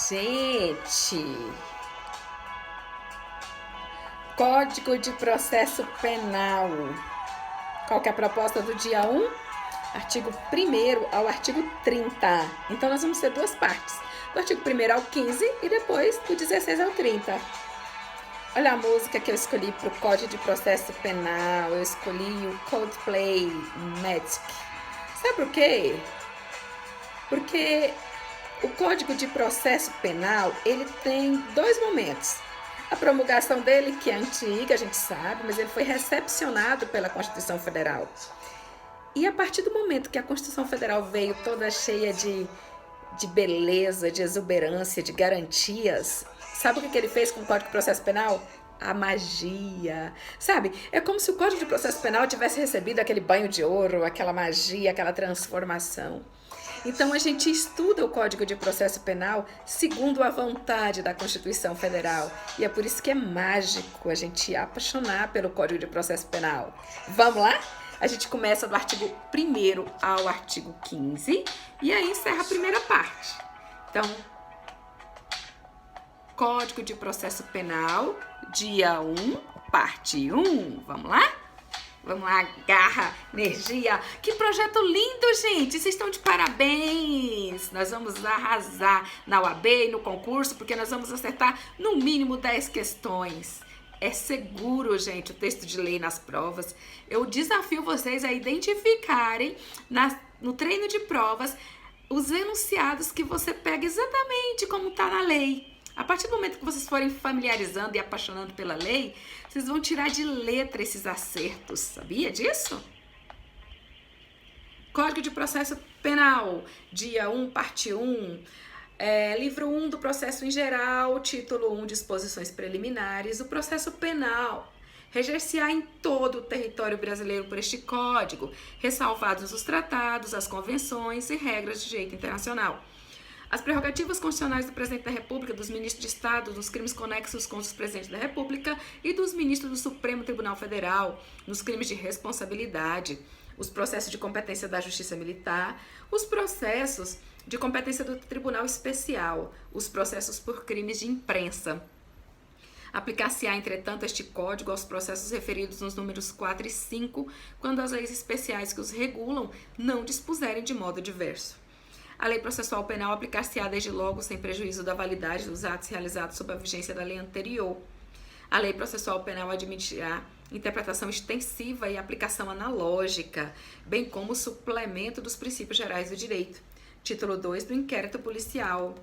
Gente, Código de Processo Penal. Qual que é a proposta do dia 1? Artigo 1º ao artigo 30. Então, nós vamos ter duas partes. Do artigo 1º ao 15 e depois do 16 ao 30. Olha a música que eu escolhi para o Código de Processo Penal. Eu escolhi o Coldplay Magic. Sabe por quê? Porque o Código de Processo Penal, ele tem dois momentos. A promulgação dele, que é antiga, a gente sabe, mas ele foi recepcionado pela Constituição Federal. E a partir do momento que a Constituição Federal veio toda cheia de beleza, de exuberância, de garantias, sabe o que ele fez com o Código de Processo Penal? A magia, sabe? É como se o Código de Processo Penal tivesse recebido aquele banho de ouro, aquela magia, aquela transformação. Então, a gente estuda o Código de Processo Penal segundo a vontade da Constituição Federal. E é por isso que é mágico a gente apaixonar pelo Código de Processo Penal. Vamos lá? A gente começa do artigo 1º ao artigo 15 e aí encerra a primeira parte. Então, Código de Processo Penal, dia 1, parte 1. Vamos lá? Vamos lá, garra, energia. Que projeto lindo, gente! Vocês estão de parabéns! Nós vamos arrasar na UAB e no concurso, porque nós vamos acertar no mínimo 10 questões. É seguro, gente, o texto de lei nas provas. Eu desafio vocês a identificarem no treino de provas os enunciados que você pega exatamente como está na lei. A partir do momento que vocês forem familiarizando e apaixonando pela lei, vocês vão tirar de letra esses acertos. Sabia disso? Código de Processo Penal, dia 1, parte 1. Livro 1 do processo em geral, título 1, disposições preliminares. O processo penal reger-se-á em todo o território brasileiro por este código, ressalvados os tratados, as convenções e regras de direito internacional. As prerrogativas constitucionais do Presidente da República, dos Ministros de Estado, dos crimes conexos contra os Presidentes da República e dos Ministros do Supremo Tribunal Federal, nos crimes de responsabilidade, os processos de competência da Justiça Militar, os processos de competência do Tribunal Especial, os processos por crimes de imprensa. Aplicar-se-á, entretanto, este código aos processos referidos nos números 4 e 5, quando as leis especiais que os regulam não dispuserem de modo diverso. A lei processual penal aplicar-se-á desde logo sem prejuízo da validade dos atos realizados sob a vigência da lei anterior. A lei processual penal admitirá interpretação extensiva e aplicação analógica, bem como o suplemento dos princípios gerais do direito. Título 2 do inquérito policial.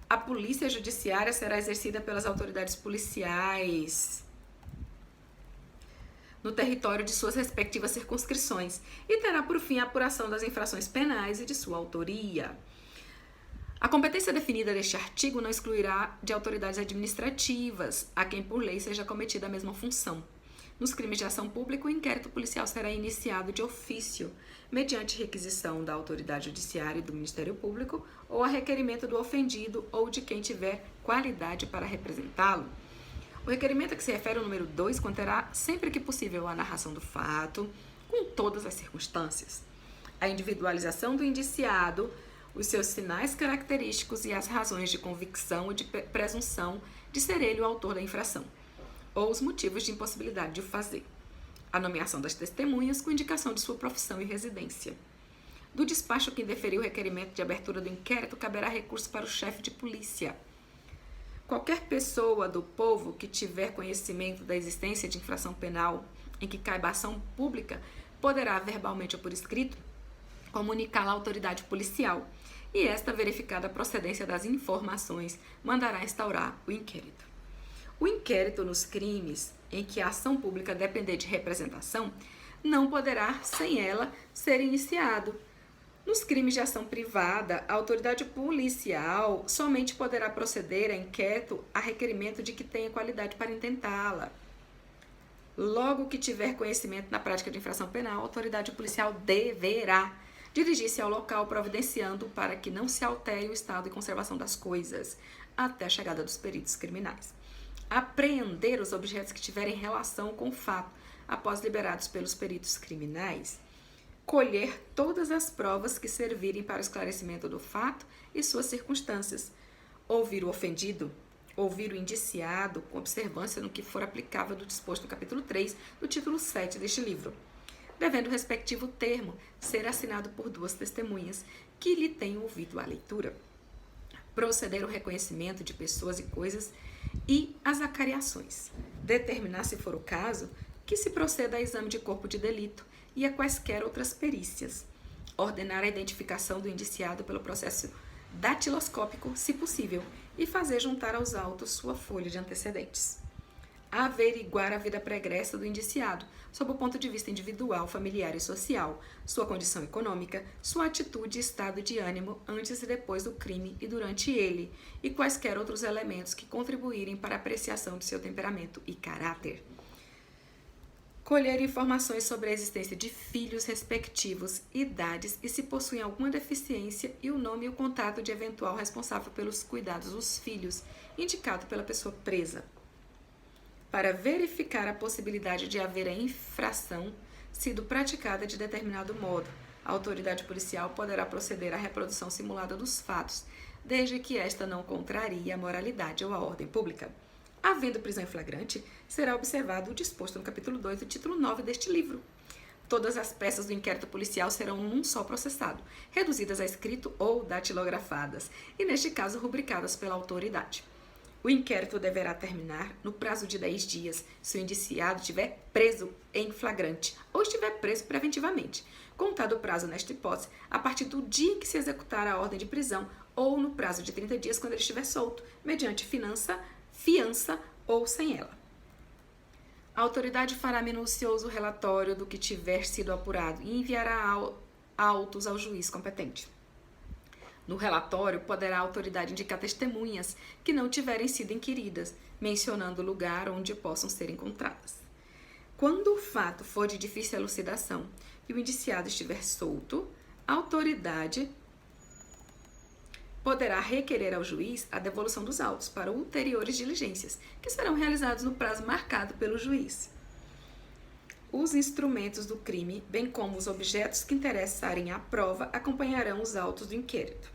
A polícia judiciária será exercida pelas autoridades policiais no território de suas respectivas circunscrições e terá por fim a apuração das infrações penais e de sua autoria. A competência definida neste artigo não excluirá de autoridades administrativas a quem por lei seja cometida a mesma função. Nos crimes de ação pública, o inquérito policial será iniciado de ofício, mediante requisição da autoridade judiciária e do Ministério Público ou a requerimento do ofendido ou de quem tiver qualidade para representá-lo. O requerimento a que se refere o número 2 conterá, sempre que possível, a narração do fato, com todas as circunstâncias, a individualização do indiciado, os seus sinais característicos e as razões de convicção ou de presunção de ser ele o autor da infração, ou os motivos de impossibilidade de o fazer, a nomeação das testemunhas com indicação de sua profissão e residência. Do despacho que indeferiu o requerimento de abertura do inquérito, caberá recurso para o chefe de polícia. Qualquer pessoa do povo que tiver conhecimento da existência de infração penal em que caiba ação pública poderá, verbalmente ou por escrito, comunicá-la à autoridade policial e esta, verificada a procedência das informações, mandará instaurar o inquérito. O inquérito nos crimes em que a ação pública depender de representação não poderá, sem ela, ser iniciado. Nos crimes de ação privada, a autoridade policial somente poderá proceder a inquérito a requerimento de que tenha qualidade para intentá-la. Logo que tiver conhecimento na prática de infração penal, a autoridade policial deverá dirigir-se ao local providenciando para que não se altere o estado de conservação das coisas até a chegada dos peritos criminais. Apreender os objetos que tiverem relação com o fato após liberados pelos peritos criminais. Colher todas as provas que servirem para o esclarecimento do fato e suas circunstâncias. ouvir o ofendido, ouvir o indiciado, com observância no que for aplicável do disposto no capítulo 3, do título 7 deste livro, devendo o respectivo termo ser assinado por 2 testemunhas que lhe tenham ouvido a leitura. Proceder ao reconhecimento de pessoas e coisas e as acariações. Determinar, se for o caso, que se proceda a exame de corpo de delito e a quaisquer outras perícias. Ordenar a identificação do indiciado pelo processo datiloscópico, se possível, e fazer juntar aos autos sua folha de antecedentes. Averiguar a vida pregressa do indiciado, sob o ponto de vista individual, familiar e social, sua condição econômica, sua atitude e estado de ânimo antes e depois do crime e durante ele, e quaisquer outros elementos que contribuírem para a apreciação de seu temperamento e caráter. Colher informações sobre a existência de filhos respectivos, idades e se possuem alguma deficiência e o nome e o contato de eventual responsável pelos cuidados dos filhos, indicado pela pessoa presa. Para verificar a possibilidade de haver a infração sido praticada de determinado modo, a autoridade policial poderá proceder à reprodução simulada dos fatos, desde que esta não contrarie a moralidade ou a ordem pública. Havendo prisão em flagrante, será observado o disposto no capítulo 2 do título 9 deste livro. Todas as peças do inquérito policial serão num só processado, reduzidas a escrito ou datilografadas, e neste caso rubricadas pela autoridade. O inquérito deverá terminar no prazo de 10 dias, se o indiciado estiver preso em flagrante ou estiver preso preventivamente, contado o prazo nesta hipótese a partir do dia em que se executar a ordem de prisão ou no prazo de 30 dias quando ele estiver solto, mediante fiança ou sem ela. A autoridade fará minucioso relatório do que tiver sido apurado e enviará autos ao juiz competente. No relatório, poderá a autoridade indicar testemunhas que não tiverem sido inquiridas, mencionando o lugar onde possam ser encontradas. Quando o fato for de difícil elucidação e o indiciado estiver solto, a autoridade poderá requerer ao juiz a devolução dos autos para ulteriores diligências, que serão realizados no prazo marcado pelo juiz. Os instrumentos do crime, bem como os objetos que interessarem à prova, acompanharão os autos do inquérito.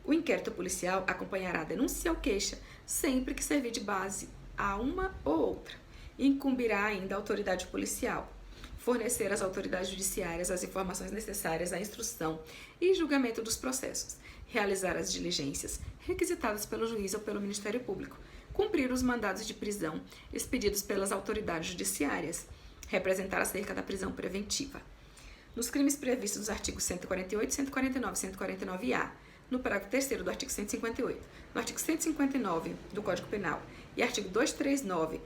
O inquérito policial acompanhará a denúncia ou queixa, sempre que servir de base a uma ou outra. Incumbirá ainda a autoridade policial fornecer às autoridades judiciárias as informações necessárias à instrução e julgamento dos processos, realizar as diligências requisitadas pelo juiz ou pelo Ministério Público, cumprir os mandados de prisão expedidos pelas autoridades judiciárias, representar acerca da prisão preventiva. Nos crimes previstos nos artigos 148, 149 e 149-A, no parágrafo 3º do artigo 158, no artigo 159 do Código Penal e artigo 239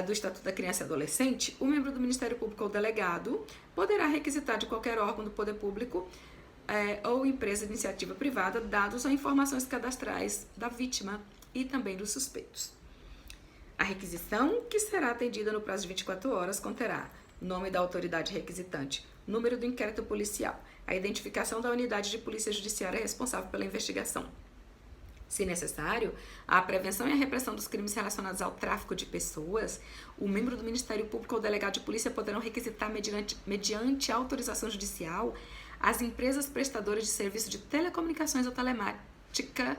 do Estatuto da Criança e Adolescente, o membro do Ministério Público ou delegado poderá requisitar de qualquer órgão do poder público ou empresa de iniciativa privada dados ou informações cadastrais da vítima e também dos suspeitos. A requisição, que será atendida no prazo de 24 horas, conterá nome da autoridade requisitante, número do inquérito policial, a identificação da unidade de polícia judiciária responsável pela investigação. Se necessário, a prevenção e a repressão dos crimes relacionados ao tráfico de pessoas, o membro do Ministério Público ou delegado de polícia poderão requisitar, mediante autorização judicial, as empresas prestadoras de serviço de telecomunicações ou telemática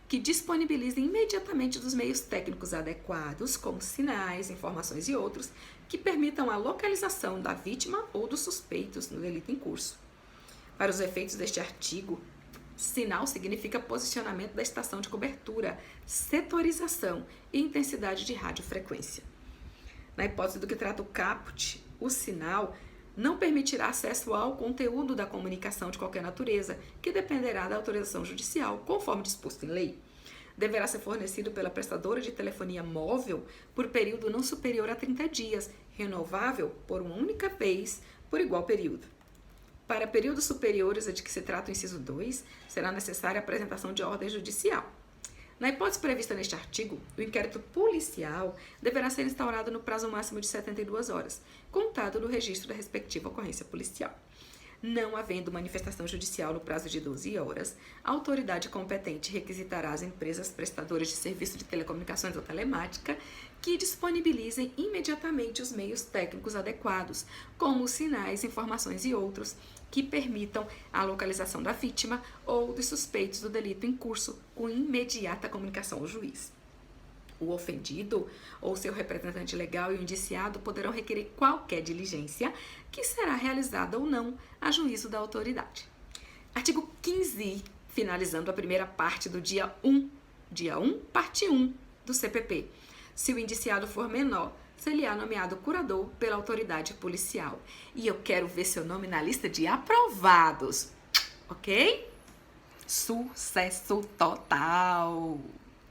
que disponibilizem imediatamente dos meios técnicos adequados, como sinais, informações e outros, que permitam a localização da vítima ou dos suspeitos no delito em curso. Para os efeitos deste artigo, sinal significa posicionamento da estação de cobertura, setorização e intensidade de radiofrequência. Na hipótese do que trata o caput, o sinal não permitirá acesso ao conteúdo da comunicação de qualquer natureza, que dependerá da autorização judicial, conforme disposto em lei. Deverá ser fornecido pela prestadora de telefonia móvel por período não superior a 30 dias, renovável por uma única vez por igual período. Para períodos superiores a de que se trata o inciso 2, será necessária a apresentação de ordem judicial. Na hipótese prevista neste artigo, o inquérito policial deverá ser instaurado no prazo máximo de 72 horas, contado no registro da respectiva ocorrência policial. Não havendo manifestação judicial no prazo de 12 horas, a autoridade competente requisitará às empresas prestadoras de serviço de telecomunicações ou telemática que disponibilizem imediatamente os meios técnicos adequados, como sinais, informações e outros, que permitam a localização da vítima ou dos suspeitos do delito em curso com imediata comunicação ao juiz. O ofendido ou seu representante legal e o indiciado poderão requerer qualquer diligência que será realizada ou não a juízo da autoridade. Artigo 15, finalizando a primeira parte do dia 1, parte 1 do CPP. Se o indiciado for menor, ser-lhe-á nomeado curador pela autoridade policial. E eu quero ver seu nome na lista de aprovados, ok? Sucesso total!